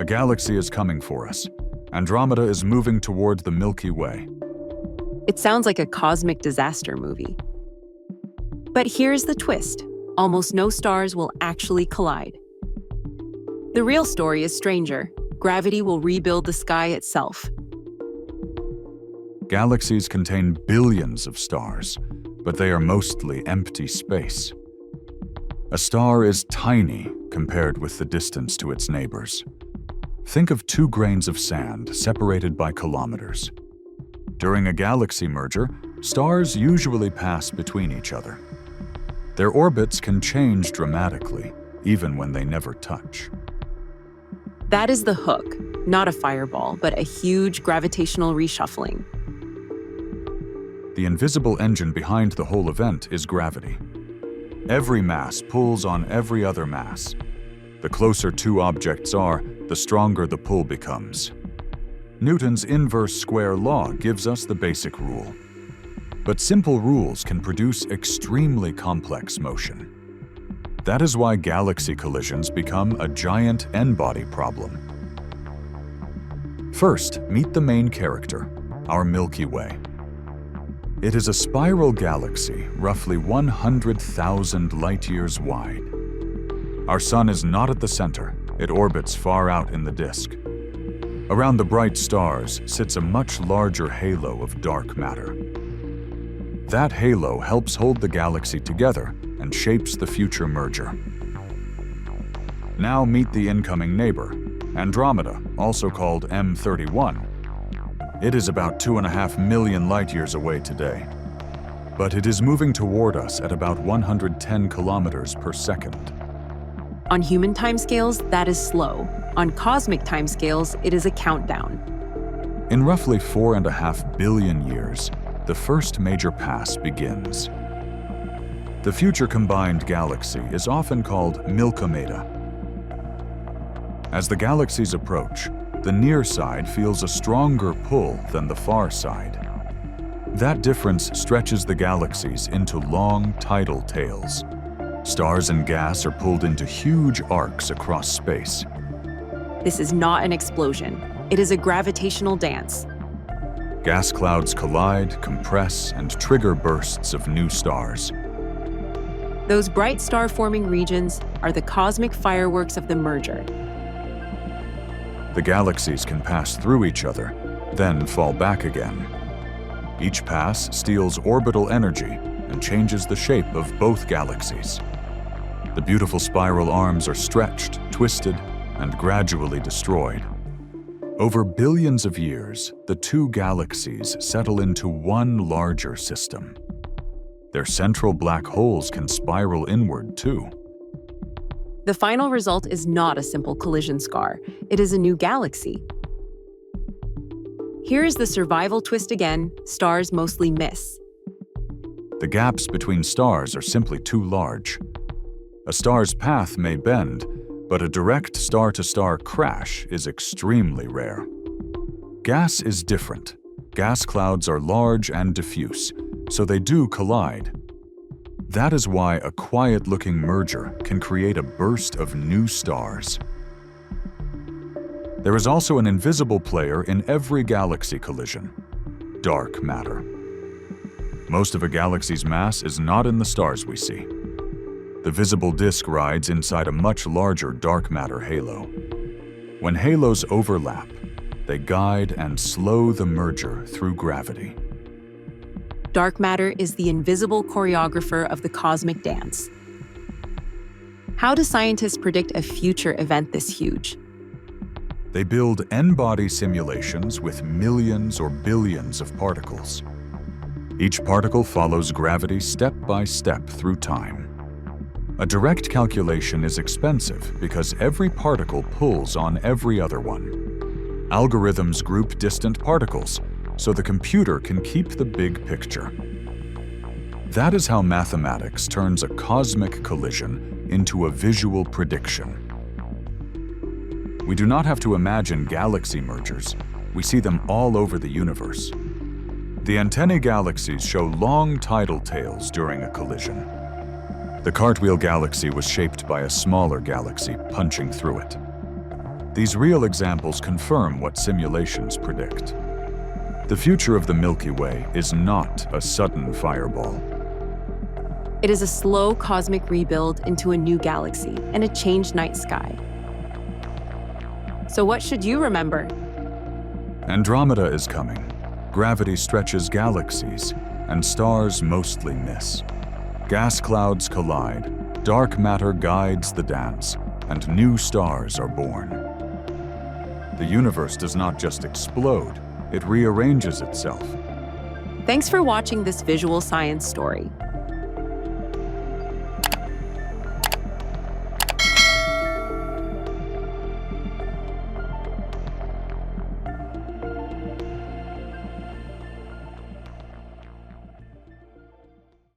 A galaxy is coming for us. Andromeda is moving toward the Milky Way. It sounds like a cosmic disaster movie. But here's the twist. Almost no stars will actually collide. The real story is stranger. Gravity will rebuild the sky itself. Galaxies contain billions of stars, but they are mostly empty space. A star is tiny compared with the distance to its neighbors. Think of 2 grains of sand separated by kilometers. During a galaxy merger, stars usually pass between each other. Their orbits can change dramatically, even when they never touch. That is the hook, not a fireball, but a huge gravitational reshuffling. The invisible engine behind the whole event is gravity. Every mass pulls on every other mass. The closer 2 objects are, the stronger the pull becomes. Newton's inverse square law gives us the basic rule. But simple rules can produce extremely complex motion. That is why galaxy collisions become a giant n-body problem. First, meet the main character, our Milky Way. It is a spiral galaxy, roughly 100,000 light-years wide. Our Sun is not at the center. It orbits far out in the disk. Around the bright stars sits a much larger halo of dark matter. That halo helps hold the galaxy together and shapes the future merger. Now meet the incoming neighbor, Andromeda, also called M31. It is about 2.5 million light-years away today. But it is moving toward us at about 110 kilometers per second. On human timescales, that is slow. On cosmic timescales, it is a countdown. In roughly 4.5 billion years, the first major pass begins. The future combined galaxy is often called Milkomeda. As the galaxies approach, the near side feels a stronger pull than the far side. That difference stretches the galaxies into long tidal tails. Stars and gas are pulled into huge arcs across space. This is not an explosion. It is a gravitational dance. Gas clouds collide, compress, and trigger bursts of new stars. Those bright star-forming regions are the cosmic fireworks of the merger. The galaxies can pass through each other, then fall back again. Each pass steals orbital energy and changes the shape of both galaxies. The beautiful spiral arms are stretched, twisted, and gradually destroyed. Over billions of years, the 2 galaxies settle into one larger system. Their central black holes can spiral inward too. The final result is not a simple collision scar. It is a new galaxy. Here is the survival twist again. Stars mostly miss. The gaps between stars are simply too large. A star's path may bend, but a direct star-to-star crash is extremely rare. Gas is different. Gas clouds are large and diffuse, so they do collide. That is why a quiet-looking merger can create a burst of new stars. There is also an invisible player in every galaxy collision: dark matter. Most of a galaxy's mass is not in the stars we see. The visible disk rides inside a much larger dark matter halo. When halos overlap, they guide and slow the merger through gravity. Dark matter is the invisible choreographer of the cosmic dance. How do scientists predict a future event this huge? They build n-body simulations with millions or billions of particles. Each particle follows gravity step by step through time. A direct calculation is expensive because every particle pulls on every other one. Algorithms group distant particles, so the computer can keep the big picture. That is how mathematics turns a cosmic collision into a visual prediction. We do not have to imagine galaxy mergers. We see them all over the universe. The antennae galaxies show long tidal tails during a collision. The Cartwheel galaxy was shaped by a smaller galaxy punching through it. These real examples confirm what simulations predict. The future of the Milky Way is not a sudden fireball. It is a slow cosmic rebuild into a new galaxy and a changed night sky. So what should you remember? Andromeda is coming. Gravity stretches galaxies, and stars mostly miss. Gas clouds collide, dark matter guides the dance, and new stars are born. The universe does not just explode, it rearranges itself. Thanks for watching this visual science story.